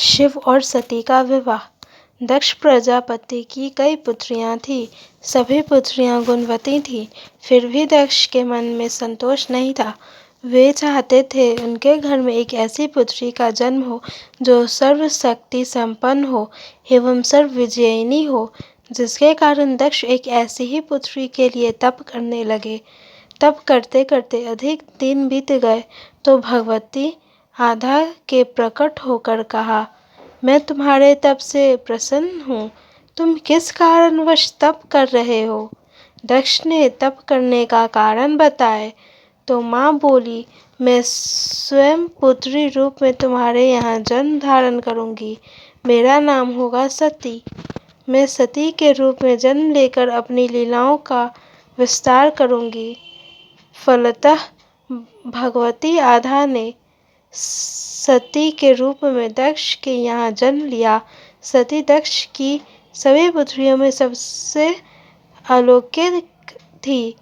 शिव और सती का विवाह। दक्ष प्रजापति की कई पुत्रियां थीं। सभी पुत्रियां गुणवती थीं। फिर भी दक्ष के मन में संतोष नहीं था। वे चाहते थे उनके घर में एक ऐसी पुत्री का जन्म हो जो सर्वशक्ति संपन्न हो एवं सर्वविजयिनी हो, जिसके कारण दक्ष एक ऐसी ही पुत्री के लिए तप करने लगे। तप करते करते अधिक दिन बीत गए तो भगवती आधा के प्रकट होकर कहा, मैं तुम्हारे तप से प्रसन्न हूँ। तुम किस कारणवश तप कर रहे हो? दक्ष ने तप करने का कारण बताए तो माँ बोली, मैं स्वयं पुत्री रूप में तुम्हारे यहाँ जन्म धारण करूँगी। मेरा नाम होगा सती। मैं सती के रूप में जन्म लेकर अपनी लीलाओं का विस्तार करूँगी। फलतः भगवती आधा ने सती के रूप में दक्ष के यहाँ जन्म लिया। सती दक्ष की सभी पुत्रियों में सबसे अलौकिक थी।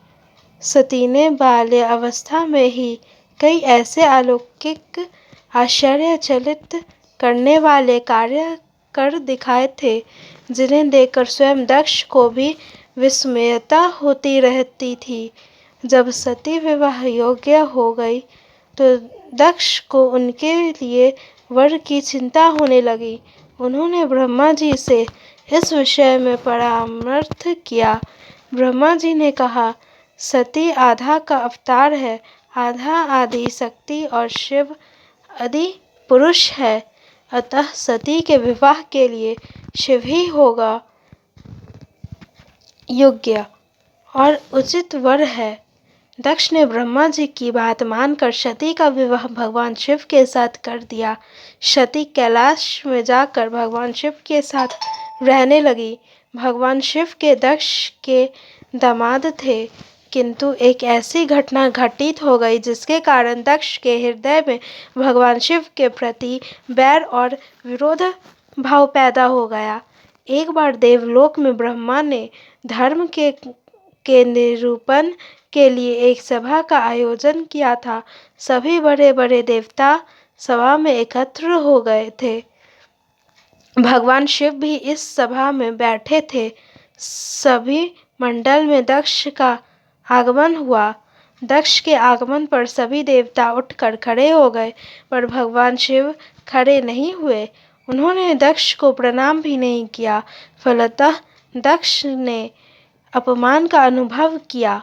सती ने बाल्य अवस्था में ही कई ऐसे अलौकिक आश्चर्यचकित करने वाले कार्य कर दिखाए थे, जिन्हें देखकर स्वयं दक्ष को भी विस्मयता होती रहती थी। जब सती विवाह योग्य हो गई तो दक्ष को उनके लिए वर की चिंता होने लगी। उन्होंने ब्रह्मा जी से इस विषय में परामर्श किया। ब्रह्मा जी ने कहा, सती आधा का अवतार है। आधा आदि शक्ति और शिव आदि पुरुष है। अतः सती के विवाह के लिए शिव ही होगा योग्य और उचित वर है। दक्ष ने ब्रह्मा जी की बात मानकर सती का विवाह भगवान शिव के साथ कर दिया। सती कैलाश में जाकर भगवान शिव के साथ रहने लगी। भगवान शिव के दक्ष के दामाद थे, किंतु एक ऐसी घटना घटित हो गई जिसके कारण दक्ष के हृदय में भगवान शिव के प्रति बैर और विरोध भाव पैदा हो गया। एक बार देवलोक में ब्रह्मा ने धर्म के निरूपण के लिए एक सभा का आयोजन किया था। सभी बड़े बड़े देवता सभा में एकत्र हो गए थे। भगवान शिव भी इस सभा में बैठे थे। सभी मंडल में दक्ष का आगमन हुआ। दक्ष के आगमन पर सभी देवता उठकर खड़े हो गए, पर भगवान शिव खड़े नहीं हुए। उन्होंने दक्ष को प्रणाम भी नहीं किया। फलतः दक्ष ने अपमान का अनुभव किया।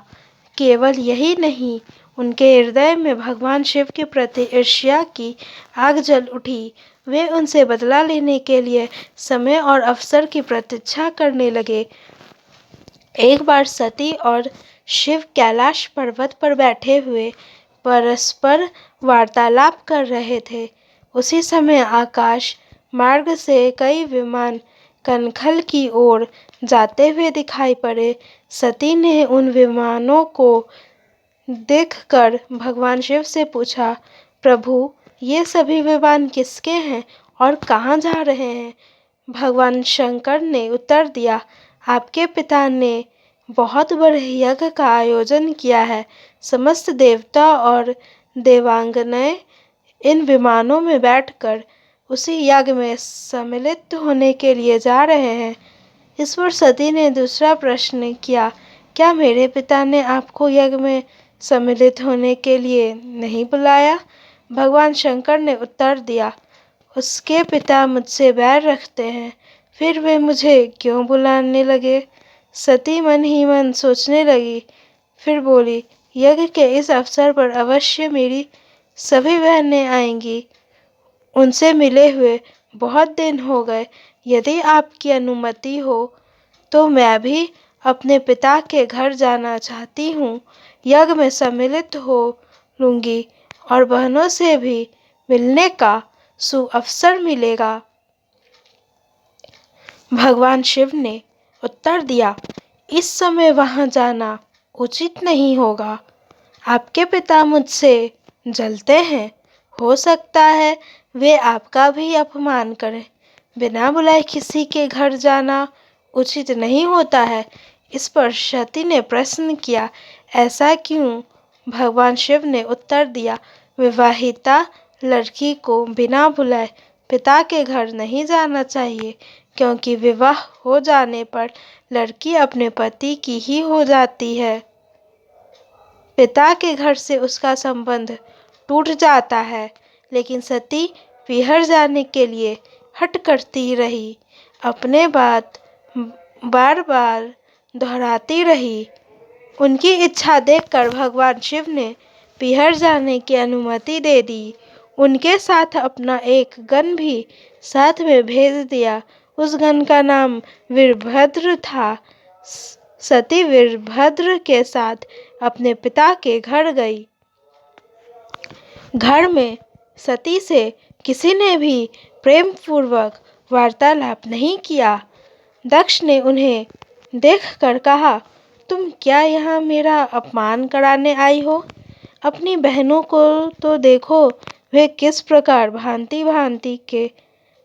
केवल यही नहीं, उनके हृदय में भगवान शिव के प्रति ईर्ष्या की आग जल उठी। वे उनसे बदला लेने के लिए समय और अवसर की प्रतीक्षा करने लगे। एक बार सती और शिव कैलाश पर्वत पर बैठे हुए परस्पर वार्तालाप कर रहे थे। उसी समय आकाश मार्ग से कई विमान कनखल की ओर जाते हुए दिखाई पड़े। सती ने उन विमानों को देखकर भगवान शिव से पूछा, प्रभु, ये सभी विमान किसके हैं और कहाँ जा रहे हैं? भगवान शंकर ने उत्तर दिया, आपके पिता ने बहुत बड़े यज्ञ का आयोजन किया है। समस्त देवता और देवांगनाएं इन विमानों में बैठकर उसी यज्ञ में सम्मिलित होने के लिए जा रहे हैं। इस पर सती ने दूसरा प्रश्न किया, क्या मेरे पिता ने आपको यज्ञ में सम्मिलित होने के लिए नहीं बुलाया? भगवान शंकर ने उत्तर दिया, उसके पिता मुझसे बैर रखते हैं, फिर वे मुझे क्यों बुलाने लगे? सती मन ही मन सोचने लगी, फिर बोली, यज्ञ के इस अवसर पर अवश्य मेरी सभी बहनें आएंगी। उनसे मिले हुए बहुत दिन हो गए। यदि आपकी अनुमति हो तो मैं भी अपने पिता के घर जाना चाहती हूँ। यज्ञ में सम्मिलित हो लूँगी और बहनों से भी मिलने का सुअवसर मिलेगा। भगवान शिव ने उत्तर दिया, इस समय वहाँ जाना उचित नहीं होगा। आपके पिता मुझसे जलते हैं। हो सकता है वे आपका भी अपमान करें। बिना बुलाए किसी के घर जाना उचित नहीं होता है। इस पर सती ने प्रश्न किया, ऐसा क्यों? भगवान शिव ने उत्तर दिया, विवाहिता लड़की को बिना बुलाए पिता के घर नहीं जाना चाहिए, क्योंकि विवाह हो जाने पर लड़की अपने पति की ही हो जाती है। पिता के घर से उसका संबंध टूट जाता है। लेकिन सती पीहर जाने के लिए हट करती रही, अपने बात बार बार दोहराती रही। उनकी इच्छा देखकर भगवान शिव ने पीहर जाने की अनुमति दे दी। उनके साथ अपना एक गण भी साथ में भेज दिया। उस गण का नाम वीरभद्र था। सती वीरभद्र के साथ अपने पिता के घर गई। घर में सती से किसी ने भी प्रेम पूर्वक वार्तालाप नहीं किया। दक्ष ने उन्हें देखकर कहा, तुम क्या यहाँ मेरा अपमान कराने आई हो? अपनी बहनों को तो देखो, वे किस प्रकार भांति भांति के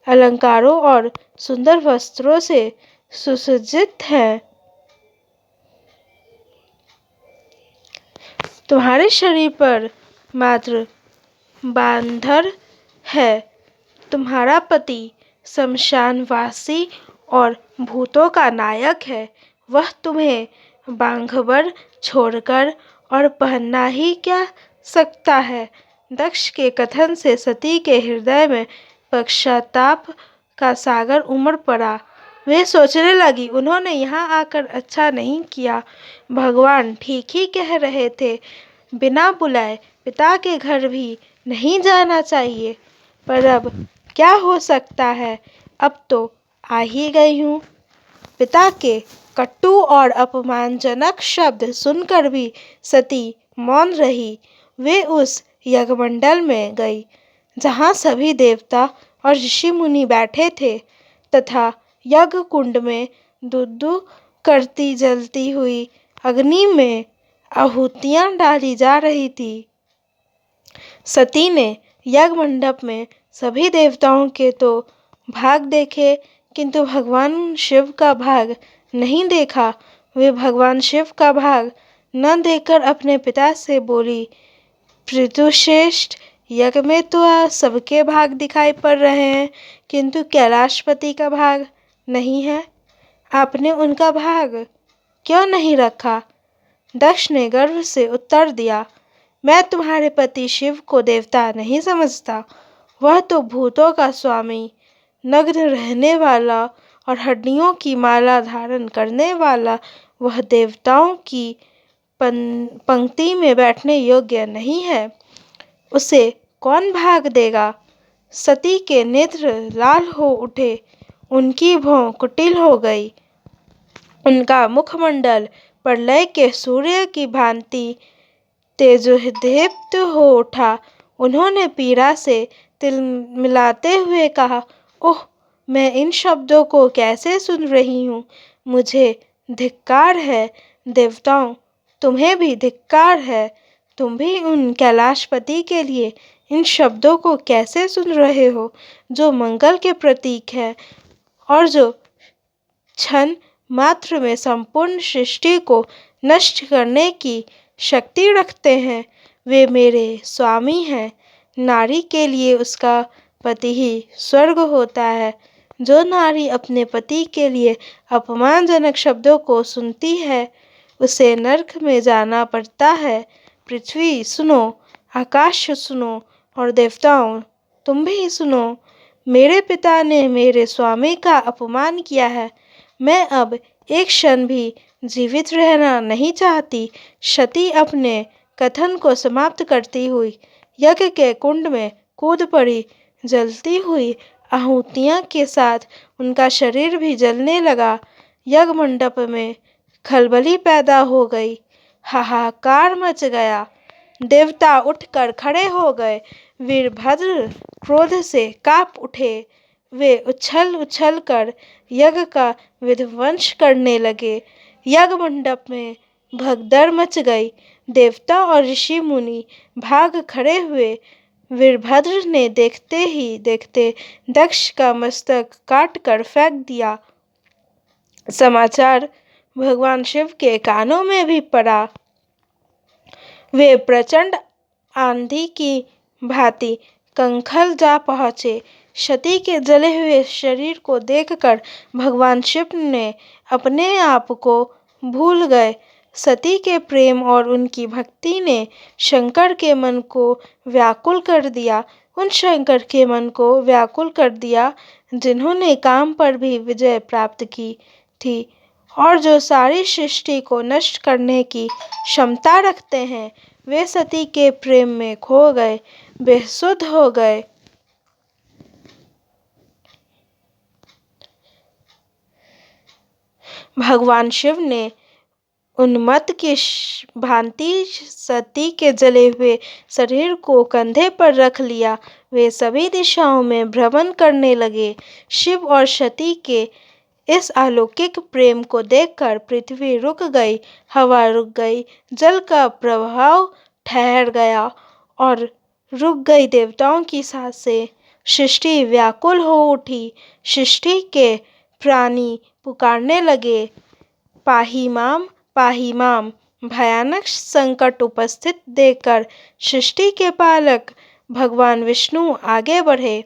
अलंकारों और सुंदर वस्त्रों से सुसज्जित हैं। तुम्हारे शरीर पर मात्र बांधर है। तुम्हारा पति शमशानवासी और भूतों का नायक है। वह तुम्हें बांघवर छोड़कर और पहनना ही क्या सकता है। दक्ष के कथन से सती के हृदय में पश्चाताप का सागर उमड़ पड़ा। वे सोचने लगी, उन्होंने यहाँ आकर अच्छा नहीं किया। भगवान ठीक ही कह रहे थे, बिना बुलाए पिता के घर भी नहीं जाना चाहिए। पर अब क्या हो सकता है, अब तो आ ही गई हूँ। पिता के कटु और अपमानजनक शब्द सुनकर भी सती मौन रही। वे उस यज्ञमंडल में गई जहाँ सभी देवता और ऋषि मुनि बैठे थे, तथा यज्ञ कुंड में दुदु करती जलती हुई अग्नि में आहुतियाँ डाली जा रही थी। सती ने यज्ञ मंडप में सभी देवताओं के तो भाग देखे, किंतु भगवान शिव का भाग नहीं देखा। वे भगवान शिव का भाग न देखकर अपने पिता से बोली, पृथुश्रेष्ठ, यज्ञ में तो सबके भाग दिखाई पड़ रहे हैं, किंतु कैलाशपति का भाग नहीं है। आपने उनका भाग क्यों नहीं रखा? दक्ष ने गर्व से उत्तर दिया, मैं तुम्हारे पति शिव को देवता नहीं समझता। वह तो भूतों का स्वामी, नग्न रहने वाला और हड्डियों की माला धारण करने वाला, वह देवताओं की पंक्ति में बैठने योग्य नहीं है। उसे कौन भाग देगा? सती के नेत्र लाल हो उठे, उनकी भौं कुटिल हो गई, उनका मुखमंडल प्रलय के सूर्य की भांति तेजोदीप्त हो उठा। उन्होंने पीड़ा से तिलमिलाते हुए कहा, ओह, मैं इन शब्दों को कैसे सुन रही हूँ। मुझे धिक्कार है। देवताओं, तुम्हें भी धिक्कार है। तुम भी उन कैलाशपति के लिए इन शब्दों को कैसे सुन रहे हो, जो मंगल के प्रतीक है और जो क्षण मात्र में संपूर्ण सृष्टि को नष्ट करने की शक्ति रखते हैं। वे मेरे स्वामी हैं। नारी के लिए उसका पति ही स्वर्ग होता है। जो नारी अपने पति के लिए अपमानजनक शब्दों को सुनती है, उसे नरक में जाना पड़ता है। पृथ्वी सुनो, आकाश सुनो और देवताओं तुम भी सुनो। मेरे पिता ने मेरे स्वामी का अपमान किया है। मैं अब एक क्षण भी जीवित रहना नहीं चाहती। सती अपने कथन को समाप्त करती हुई यज्ञ के कुंड में कूद पड़ी। जलती हुई आहुतियाँ के साथ उनका शरीर भी जलने लगा। यज्ञ मंडप में खलबली पैदा हो गई। हाहाकार मच गया। देवता उठकर खड़े हो गए। वीरभद्र क्रोध से कांप उठे। वे उछल उछल कर यज्ञ का विध्वंस करने लगे। यज्ञ मंडप में भगदड़ मच गई। देवता और ऋषि मुनि भाग खड़े हुए। वीरभद्र ने देखते ही देखते दक्ष का मस्तक काट कर फेंक दिया। समाचार भगवान शिव के कानों में भी पड़ा। वे प्रचंड आंधी की भांति कंखल जा पहुँचे। सती के जले हुए शरीर को देखकर भगवान शिव ने अपने आप को भूल गए। सती के प्रेम और उनकी भक्ति ने शंकर के मन को व्याकुल कर दिया, उन शंकर के मन को व्याकुल कर दिया जिन्होंने काम पर भी विजय प्राप्त की थी और जो सारी सृष्टि को नष्ट करने की क्षमता रखते हैं। वे सती के प्रेम में खो गए, बेसुध हो गए। भगवान शिव ने उन्मत्त की भांति सती के जले हुए शरीर को कंधे पर रख लिया। वे सभी दिशाओं में भ्रमण करने लगे। शिव और सती के इस अलौकिक प्रेम को देखकर पृथ्वी रुक गई, हवा रुक गई, जल का प्रवाह ठहर गया और रुक गई देवताओं की सांसें। सृष्टि व्याकुल हो उठी। सृष्टि के प्राणी पुकारने लगे, पाहि माम, पाहि माम। भयानक संकट उपस्थित देखकर सृष्टि के पालक भगवान विष्णु आगे बढ़े।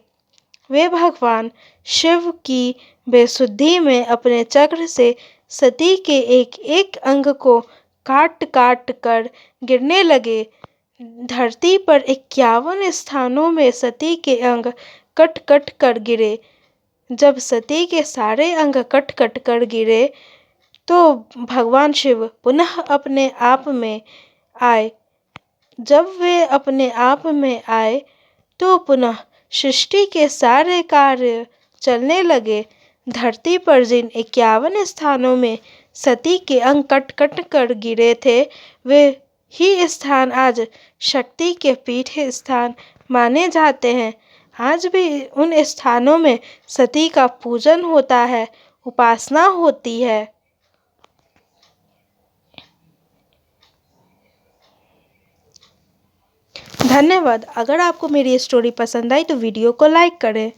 वे भगवान शिव की बेसुधी में अपने चक्र से सती के एक एक अंग को काट काट कर गिरने लगे। धरती पर 51 स्थानों में सती के अंग कट कट कर गिरे। जब सती के सारे अंग कट कट कर गिरे तो भगवान शिव पुनः अपने आप में आए। जब वे अपने आप में आए तो पुनः सृष्टि के सारे कार्य चलने लगे। धरती पर जिन 51 स्थानों में सती के अंग कट कट कर गिरे थे, वे ही स्थान आज शक्ति के पीठ स्थान माने जाते हैं। आज भी उन स्थानों में सती का पूजन होता है, उपासना होती है। धन्यवाद। अगर आपको मेरी स्टोरी पसंद आई तो वीडियो को लाइक करें।